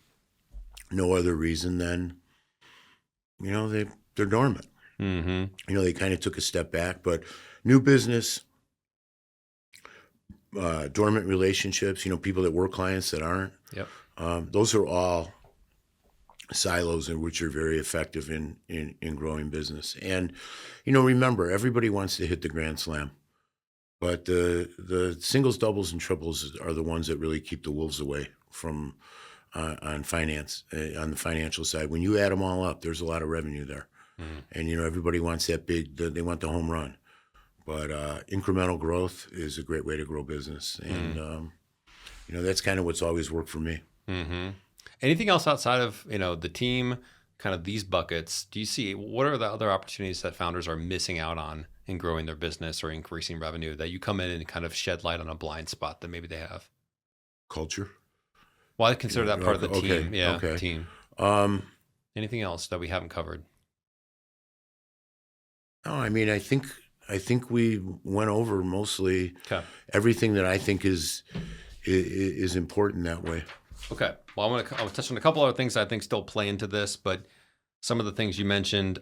no other reason than, they're dormant. They kind of took a step back, but new business, dormant relationships, people that were clients that aren't. Yep. Those are all silos in which are very effective in growing business. And, remember, everybody wants to hit the grand slam, but the singles, doubles, and triples are the ones that really keep the wolves away from on finance, on the financial side. When you add them all up, there's a lot of revenue there. And, everybody wants that they want the home run. But incremental growth is a great way to grow business. And, that's kind of what's always worked for me. Anything else outside of, the team, kind of these buckets? Do you see what are the other opportunities that founders are missing out on in growing their business or increasing revenue that you come in and kind of shed light on a blind spot that maybe they have? Culture. Well, I consider that part of the Okay, team. Yeah, okay. team. Anything else that we haven't covered? No, I think we went over mostly Okay. everything that I think is important that way. Okay. Well, I'll touch on a couple other things that I think still play into this, but some of the things you mentioned,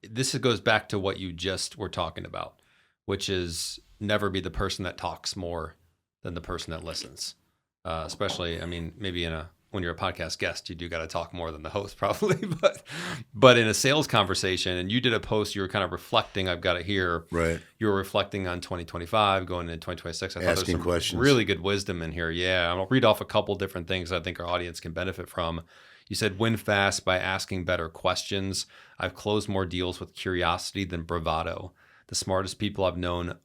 this goes back to what you just were talking about, which is never be the person that talks more than the person that listens. Especially, maybe when you're a podcast guest, you do got to talk more than the host probably, but in a sales conversation, and you did a post, you were kind of reflecting, I've got it here. Right. You were reflecting on 2025, going into 2026. I thought Asking there's some questions. really good wisdom in here. Yeah. I'll read off a couple different things I think our audience can benefit from. You said, win fast by asking better questions. I've closed more deals with curiosity than bravado. The smartest people I've known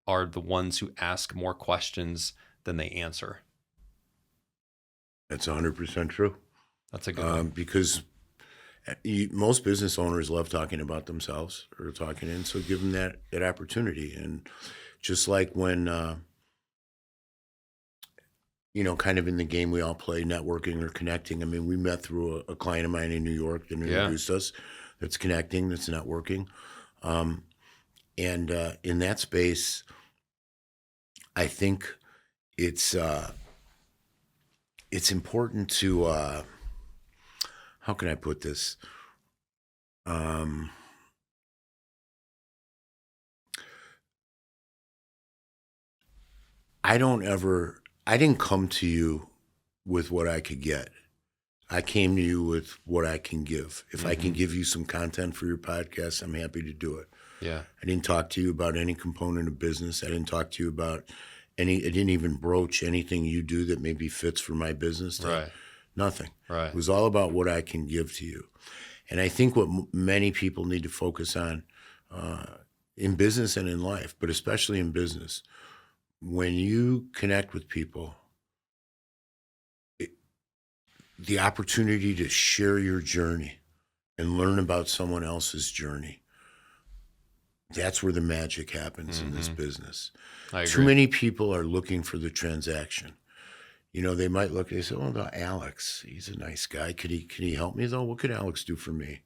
are the ones who ask more questions than they answer. That's 100% true. That's a good one. Because most business owners love talking about themselves or talking in, so give them that opportunity. And just like when, kind of in the game we all play, networking or connecting. We met through a client of mine in New York that introduced us. That's connecting, that's networking. And in that space, I think it's important to, how can I put this? I didn't come to you with what I could get. I came to you with what I can give. If I can give you some content for your podcast, I'm happy to do it. Yeah. I didn't talk to you about any component of business. I didn't talk to you about I didn't even broach anything you do that maybe fits for my business. Right. Nothing. Right. It was all about what I can give to you. And I think what many people need to focus on in business and in life, but especially in business, when you connect with people, the opportunity to share your journey and learn about someone else's journey, that's where the magic happens in this business. I agree. Too many people are looking for the transaction. They might look, they say, oh, Alex, he's a nice guy. Can he help me though? What could Alex do for me?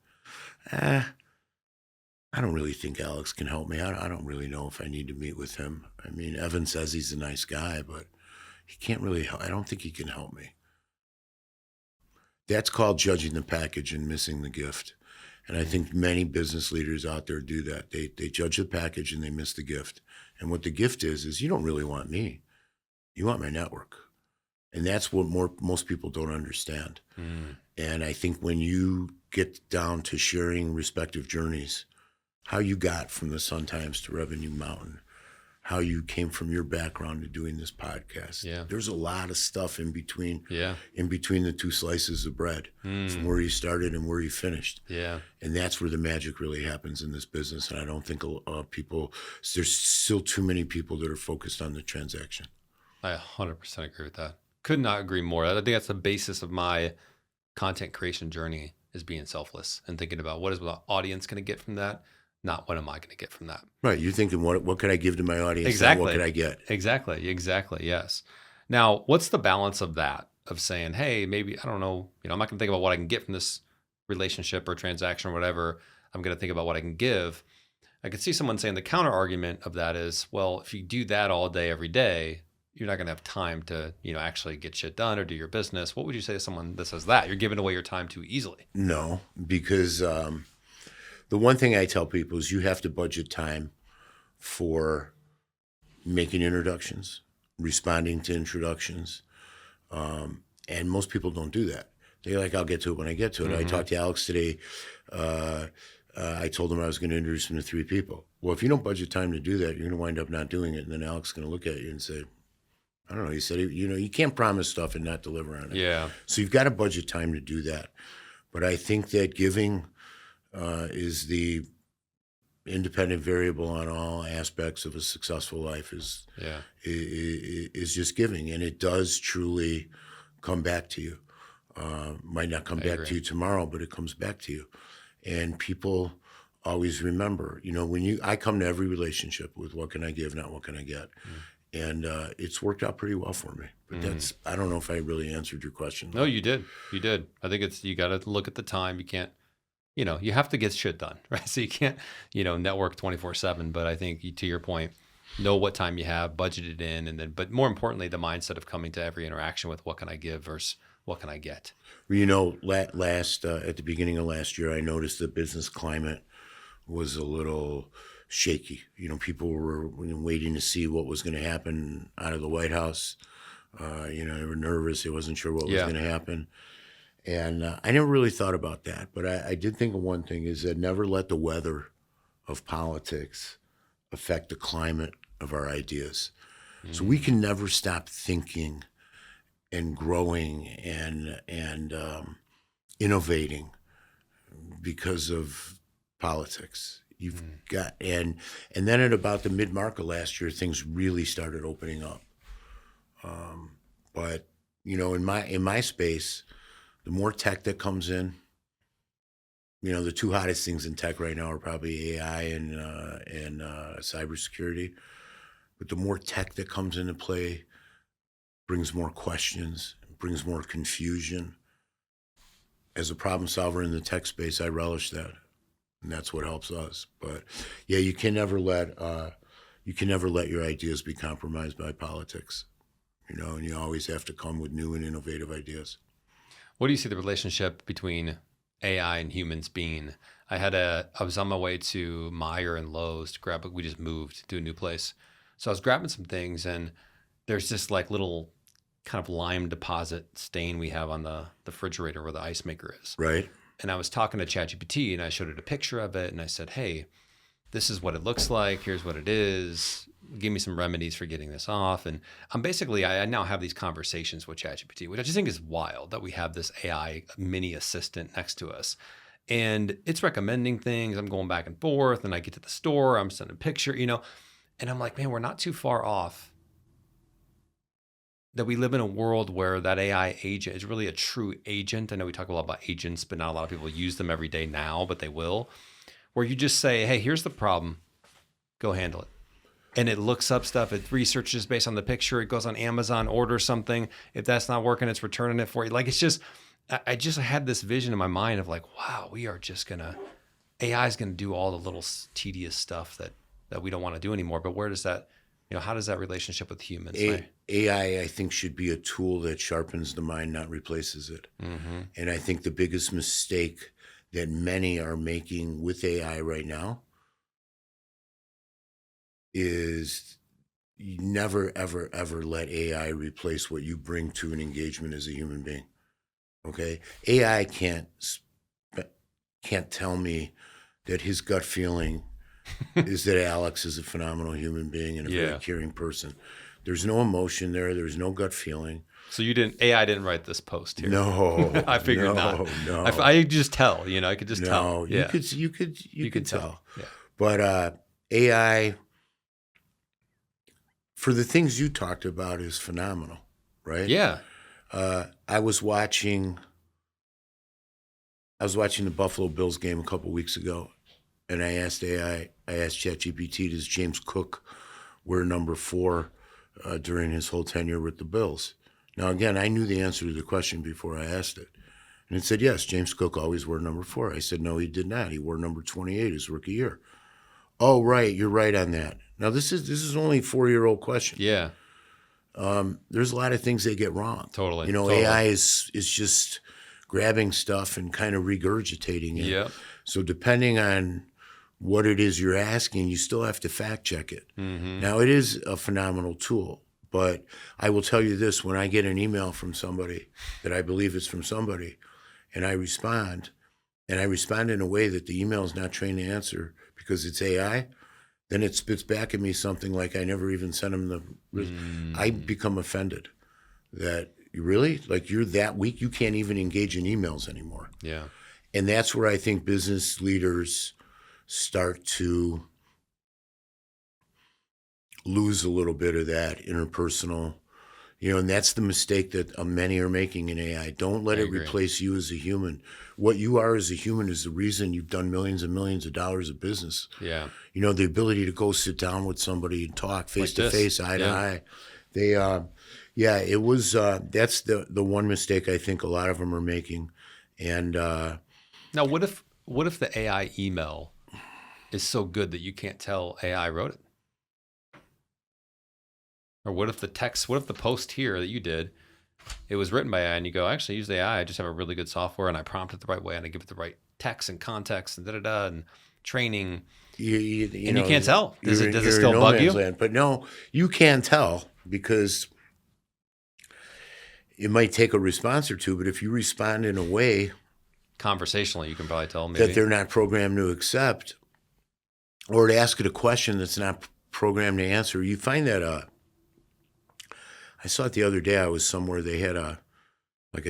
I don't really think Alex can help me. I don't really know if I need to meet with him. Evan says he's a nice guy, but he can't really help. I don't think he can help me. That's called judging the package and missing the gift. And I think many business leaders out there do that. They judge the package and they miss the gift. And what the gift is you don't really want me. You want my network. And that's what most people don't understand. And I think when you get down to sharing respective journeys, how you got from the Sun Times to Revenue Mountain, how you came from your background to doing this podcast. Yeah. There's a lot of stuff in between. Yeah. In between the two slices of bread, from where you started and where you finished. Yeah. And that's where the magic really happens in this business. And I don't think there's still too many people that are focused on the transaction. I 100% agree with that. Could not agree more. I think that's the basis of my content creation journey, is being selfless and thinking about what is the audience going to get from that, not what am I going to get from that. Right. You're thinking, what could I give to my audience? Exactly. What could I get? Exactly. Yes. Now, what's the balance of that? of saying, hey, maybe, I don't know, I'm not going to think about what I can get from this relationship or transaction or whatever. I'm going to think about what I can give. I could see someone saying the counter argument of that is, well, if you do that all day, every day, you're not going to have time to, actually get shit done or do your business. What would you say to someone that says that? You're giving away your time too easily. No, because the one thing I tell people is you have to budget time for making introductions, responding to introductions. And most people don't do that. They're like, I'll get to it when I get to it. I talked to Alex today. I told him I was going to introduce him to 3 people. Well, if you don't budget time to do that, you're going to wind up not doing it. And then Alex is going to look at you and say, I don't know. He said, you can't promise stuff and not deliver on it. Yeah. So you've got to budget time to do that. But I think that giving is the independent variable on all aspects of a successful life is just giving. And it does truly come back to you. Might not come back to you tomorrow, but it comes back to you. And people always remember, I come to every relationship with what can I give, not what can I get. And it's worked out pretty well for me. But I don't know if I really answered your question. No, you did. You did. I think you got to look at the time. You can't, you have to get shit done, right? So you can't, network 24/7. But I think to your point, know what time you have, budget it in. And then, but more importantly, the mindset of coming to every interaction with what can I give versus what can I get? Last at the beginning of last year, I noticed the business climate was a little shaky. People were waiting to see what was going to happen out of the White House. They were nervous. They wasn't sure what was going to happen. And I never really thought about that. But I did think of one thing is that never let the weather of politics affect the climate of our ideas. So we can never stop thinking and growing and innovating because of politics. You've got and then at about the mid-market last year, things really started opening up. But in my space, the more tech that comes in, the 2 hottest things in tech right now are probably AI and cybersecurity. But the more tech that comes into play brings more questions, brings more confusion. As a problem solver in the tech space, I relish that. And that's what helps us. But yeah, you can never let your ideas be compromised by politics. And you always have to come with new and innovative ideas. What do you see the relationship between AI and humans being? I was on my way to Meijer and Lowe's to we just moved to a new place. So I was grabbing some things and there's this like little kind of lime deposit stain we have on the refrigerator where the ice maker is. Right. And I was talking to ChatGPT and I showed it a picture of it and I said, hey, this is what it looks like. Here's what it is. Give me some remedies for getting this off. And I now have these conversations with ChatGPT, which I just think is wild that we have this AI mini assistant next to us. And it's recommending things. I'm going back and forth and I get to the store. I'm sending a picture, and I'm like, man, we're not too far off. That we live in a world where that AI agent is really a true agent. I know we talk a lot about agents, but not a lot of people use them every day now, but they will. Where you just say, hey, here's the problem. Go handle it. And it looks up stuff. It researches based on the picture. It goes on Amazon, orders something. If that's not working, it's returning it for you. Like, it's just, I just had this vision in my mind of like, wow, AI is going to do all the little tedious stuff that we don't want to do anymore. But where does that, how does that relationship with humans? AI, I think, should be a tool that sharpens the mind, not replaces it. And I think the biggest mistake that many are making with AI right now is you never, ever, ever let AI replace what you bring to an engagement as a human being. Okay? AI can't tell me that his gut feeling is that Alex is a phenomenal human being and a very caring person. There's no emotion there. There's no gut feeling. So AI didn't write this post here. No, I figured not. No, I just tell. I could just tell. Yeah. You could tell. Yeah. But AI, for the things you talked about, is phenomenal, right? Yeah. I was watching the Buffalo Bills game a couple weeks ago, and I asked ChatGPT, does James Cook wear number 4 during his whole tenure with the Bills? Now, again, I knew the answer to the question before I asked it. And it said, yes, James Cook always wore number 4. I said, no, he did not. He wore number 28 his rookie year. Oh, right. You're right on that. Now, this is only a 4-year-old question. Yeah. There's a lot of things they get wrong. Totally. AI is just grabbing stuff and kind of regurgitating it. Yep. So depending on what it is you're asking, you still have to fact check it. Mm-hmm. Now, it is a phenomenal tool, but I will tell you this, when I get an email from somebody that I believe is from somebody, and I respond in a way that the email is not trained to answer because it's AI, then it spits back at me something like I never even sent him the... I become offended that, really? Like, you're that weak? You can't even engage in emails anymore. Yeah. And that's where I think business leaders start to lose a little bit of that interpersonal, and that's the mistake that many are making in AI. Don't let it replace you as a human. What you are as a human is the reason you've done millions and millions of dollars of business. Yeah. The ability to go sit down with somebody and talk face to face, eye to eye. It was, that's the one mistake I think a lot of them are making. And now what if the AI email is so good that you can't tell AI wrote it? Or what if the post here that you did, it was written by AI and you go, actually, I use AI. I just have a really good software and I prompt it the right way and I give it the right text and context and and training. You can't tell. Does it still bug you? Land. But no, you can tell because it might take a response or two, but if you respond in a way conversationally, you can probably tell maybe that they're not programmed to accept, or to ask it a question that's not programmed to answer. You find that I saw it the other day. I was somewhere. They had a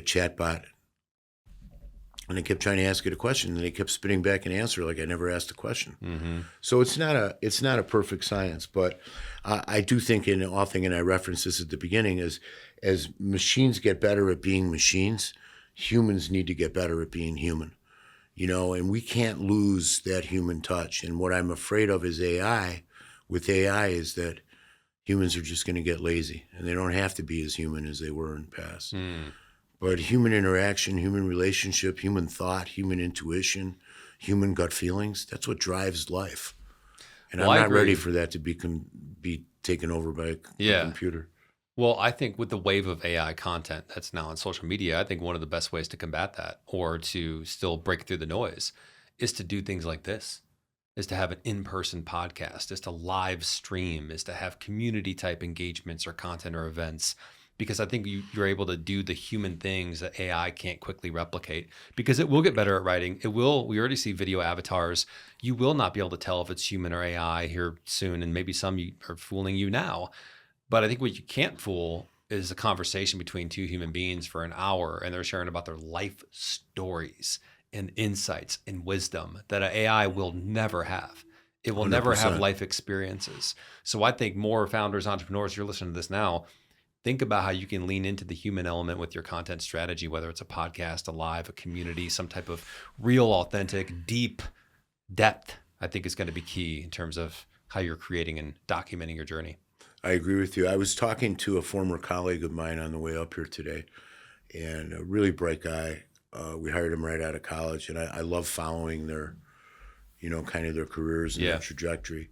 chat bot, and I kept trying to ask it a question, and they kept spitting back an answer like I never asked a question. Mm-hmm. So it's not a perfect science, but I do think in all thing, and I referenced this at the beginning, as machines get better at being machines, humans need to get better at being human. And we can't lose that human touch. And what I'm afraid of is with AI is that humans are just going to get lazy, and they don't have to be as human as they were in the past. But human interaction, human relationship, human thought, human intuition, human gut feelings, that's what drives life. And I'm not ready for that to be taken over by a computer. Well, I think with the wave of AI content that's now on social media, I think one of the best ways to combat that or to still break through the noise is to do things like this, is to have an in-person podcast, is to live stream, is to have community type engagements or content or events. Because I think you're able to do the human things that AI can't quickly replicate, because it will get better at writing. It will. We already see video avatars. You will not be able to tell if it's human or AI here soon. And maybe some are fooling you now. But I think what you can't fool is a conversation between two human beings for an hour, and they're sharing about their life stories and insights and wisdom that an AI will never have. It will 100%. Never have life experiences. So I think more founders, entrepreneurs, you're listening to this now, think about how you can lean into the human element with your content strategy, whether it's a podcast, a live, a community, some type of real, authentic, deep depth, I think is going to be key in terms of how you're creating and documenting your journey. I agree with you. I was talking to a former colleague of mine on the way up here today, and a really bright guy. We hired him right out of college, and I love following their, kind of their careers and their trajectory.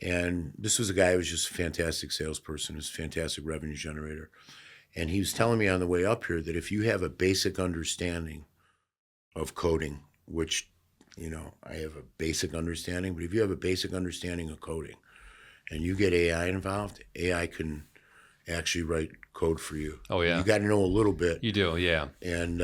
And this was a guy who was just a fantastic salesperson, was a fantastic revenue generator. And he was telling me on the way up here that if you have a basic understanding of coding, which, I have a basic understanding, but if you have a basic understanding of coding and you get AI involved, AI can actually write code for you. Oh, yeah. You got to know a little bit. You do, yeah. And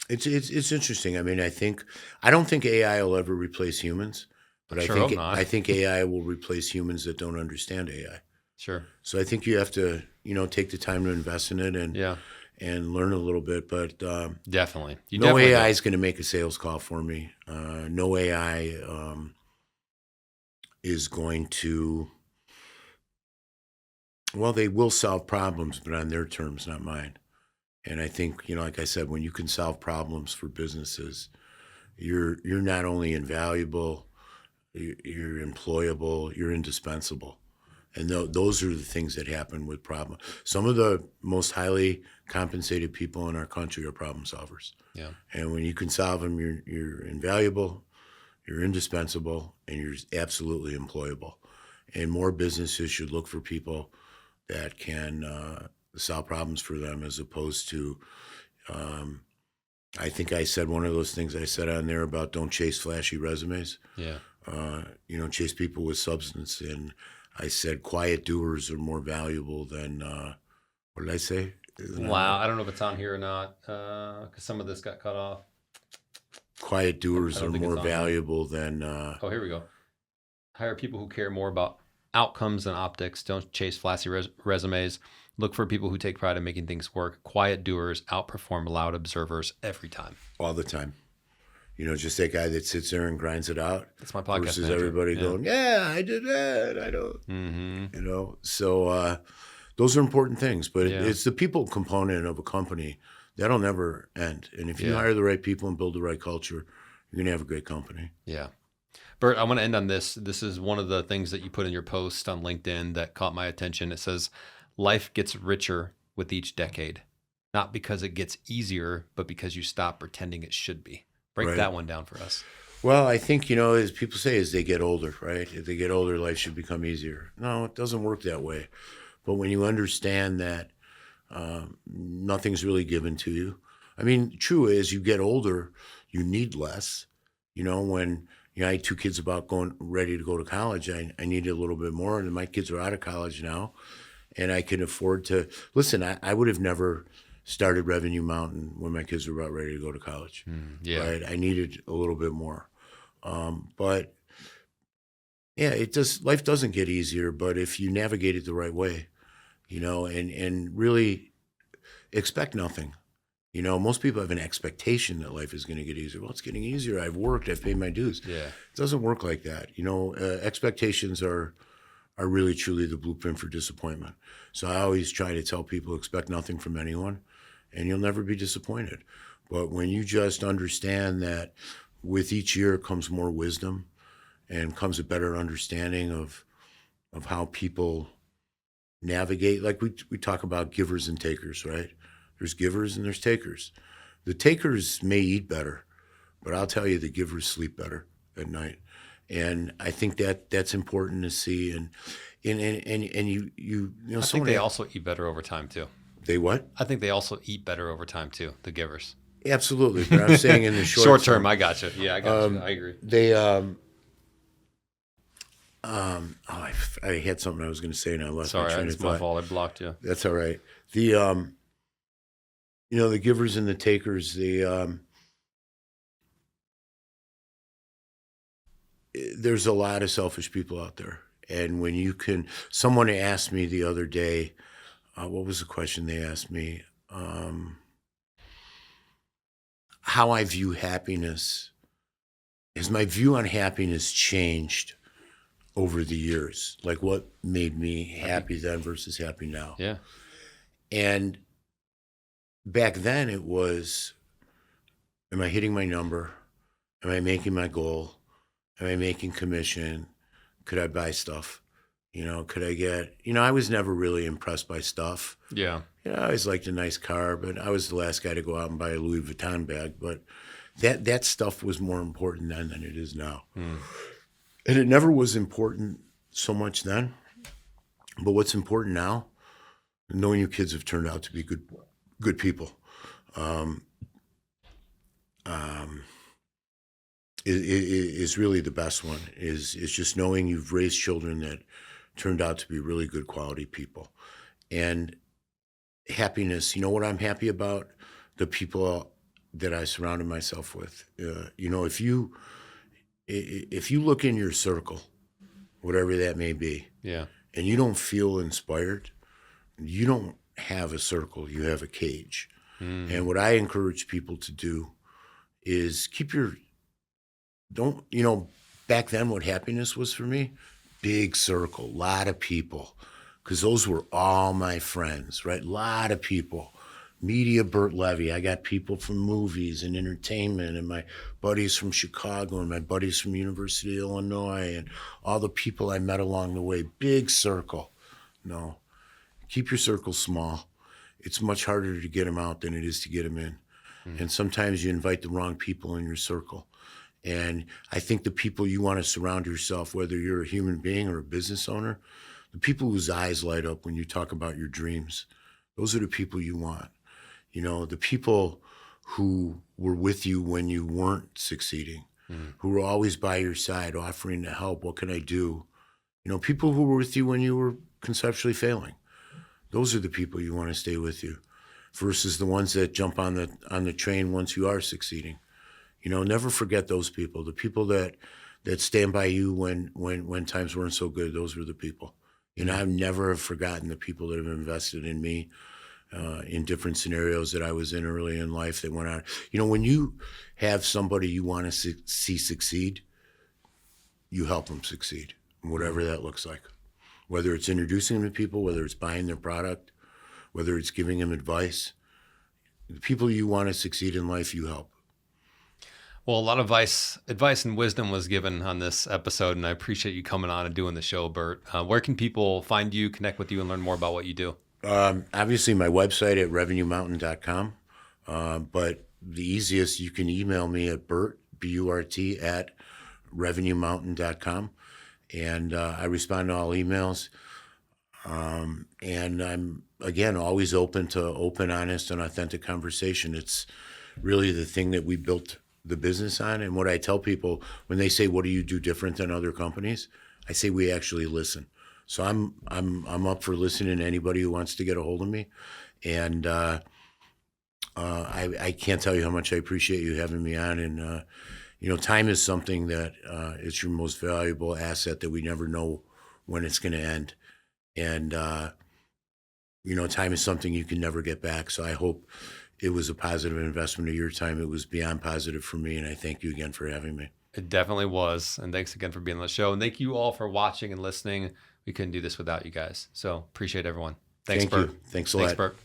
it's interesting. I mean, I don't think AI will ever replace humans. But I think AI will replace humans that don't understand AI. Sure. So I think you have to, take the time to invest in it and learn a little bit. But definitely, no AI is going to make a sales call for me. No AI is going to. Well, they will solve problems, but on their terms, not mine. And I think, like I said, when you can solve problems for businesses, you're not only invaluable. You're employable, you're indispensable. And those are the things that happen with problem. Some of the most highly compensated people in our country are problem solvers. Yeah. And when you can solve them, you're invaluable, you're indispensable, and you're absolutely employable. And more businesses should look for people that can solve problems for them, as opposed to, I think I said one of those things I said on there about don't chase flashy resumes. Yeah. Chase people with substance. And I said quiet doers are more valuable than, what did I say? Wow. I don't know if it's on here or not, because some of this got cut off. Quiet doers are more here. valuable than, Oh, here we go. Hire people who care more about outcomes than optics. Don't chase flashy resumes. Look for people who take pride in making things work. Quiet doers outperform loud observers every time. all the time. Just that guy that sits there and grinds it out. That's my podcast versus manager. everybody going, yeah, I did that. I don't. Mm-hmm. So those are important things. But Yeah. it's the people component of a company that'll never end. And if you Yeah. hire the right people and build the right culture, you're going to have a great company. Yeah. Burt, I want to end on this. This is one of the things that you put in your post on LinkedIn that caught my attention. It says, life gets richer with each decade, not because it gets easier, but because you stop pretending it should be. Break Right. that one down for us. Well, I think, as people say, as they get older, right? If they get older, life should become easier. No, it doesn't work that way. But when you understand that nothing's really given to you. I mean, true, as you get older, you need less. When I had 2 kids ready to go to college, I needed a little bit more, and my kids are out of college now, and I can afford to listen. I would have never started Revenue Mountain when my kids were about ready to go to college. Yeah. Right? I needed a little bit more, but yeah, life doesn't get easier, but if you navigate it the right way, and really expect nothing. Most people have an expectation that life is going to get easier. Well, it's getting easier. I've worked. I've paid my dues. Yeah. It doesn't work like that. Expectations are really truly the blueprint for disappointment. So I always try to tell people, expect nothing from anyone, and you'll never be disappointed. But when you just understand that with each year comes more wisdom and comes a better understanding of how people navigate, like we talk about givers and takers, right? There's givers and there's takers. The takers may eat better, but I'll tell you, the givers sleep better at night. And I think that's important to see. And you I think they also eat better over time too. They what? I think they also eat better over time too, the givers. Absolutely. But I'm saying in the short term, I got you. Yeah, I got you. I agree. They I had something I was going to say and I lost my Sorry, train it's of thought. my fault. I blocked you. That's all right. The the givers and the takers, there's a lot of selfish people out there. And when someone asked me the other day, what was the question they asked me? How I view happiness. Has my view on happiness changed over the years? Like what made me happy then versus happy now? Yeah. And back then it was, am I hitting my number? Am I making my goal? Am I making commission? Could I buy stuff? Could I get, I was never really impressed by stuff. Yeah. I always liked a nice car, but I was the last guy to go out and buy a Louis Vuitton bag. But that stuff was more important then than it is now. And it never was important so much then. But what's important now, knowing you kids have turned out to be good people, is really the best one, is just knowing you've raised children that turned out to be really good quality people. And happiness, what I'm happy about? The people that I surrounded myself with. If you look in your circle, whatever that may be, Yeah. and you don't feel inspired, you don't have a circle, you have a cage. And what I encourage people to do is back then what happiness was for me, big circle, lot of people, because those were all my friends, right? A lot of people, media Burt Levy. I got people from movies and entertainment, and my buddies from Chicago, and my buddies from University of Illinois, and all the people I met along the way. Big circle. No, keep your circle small. It's much harder to get them out than it is to get them in. And sometimes you invite the wrong people in your circle. And I think the people you want to surround yourself, whether you're a human being or a business owner, the people whose eyes light up when you talk about your dreams, those are the people you want. You know, the people who were with you when you weren't succeeding, who were always by your side offering to help. What can I do? You know, people who were with you when you were conceptually failing. Those are the people you want to stay with you, versus the ones that jump on the train once you are succeeding. You know, never forget those people. The people that stand by you when times weren't so good. Those were the people. You know, I've never forgotten the people that have invested in me in different scenarios that I was in early in life that went on. You know, when you have somebody you want to see succeed, you help them succeed, whatever that looks like. Whether it's introducing them to people, whether it's buying their product, whether it's giving them advice. The people you want to succeed in life, you help. Well, a lot of advice and wisdom was given on this episode, and I appreciate you coming on and doing the show, Burt. Where can people find you, connect with you, and learn more about what you do? Obviously, my website at revenuemountain.com. But the easiest, you can email me at Burt, B-U-R-T, at revenuemountain.com. And I respond to all emails. And I'm, again, always open to open, honest, and authentic conversation. It's really the thing that we built the business on. And what I tell people when they say, what do you do different than other companies? I say, we actually listen. So I'm up for listening to anybody who wants to get a hold of me. And I can't tell you how much I appreciate you having me on. And, you know, time is something that is your most valuable asset that we never know when it's going to end. And, you know, time is something you can never get back. So I hope it was a positive investment of your time. It was beyond positive for me. And I thank you again for having me. It definitely was. And thanks again for being on the show. And thank you all for watching and listening. We couldn't do this without you guys. So appreciate everyone. Thanks, Thank Burt. you. Thanks a lot. Thanks, Burt.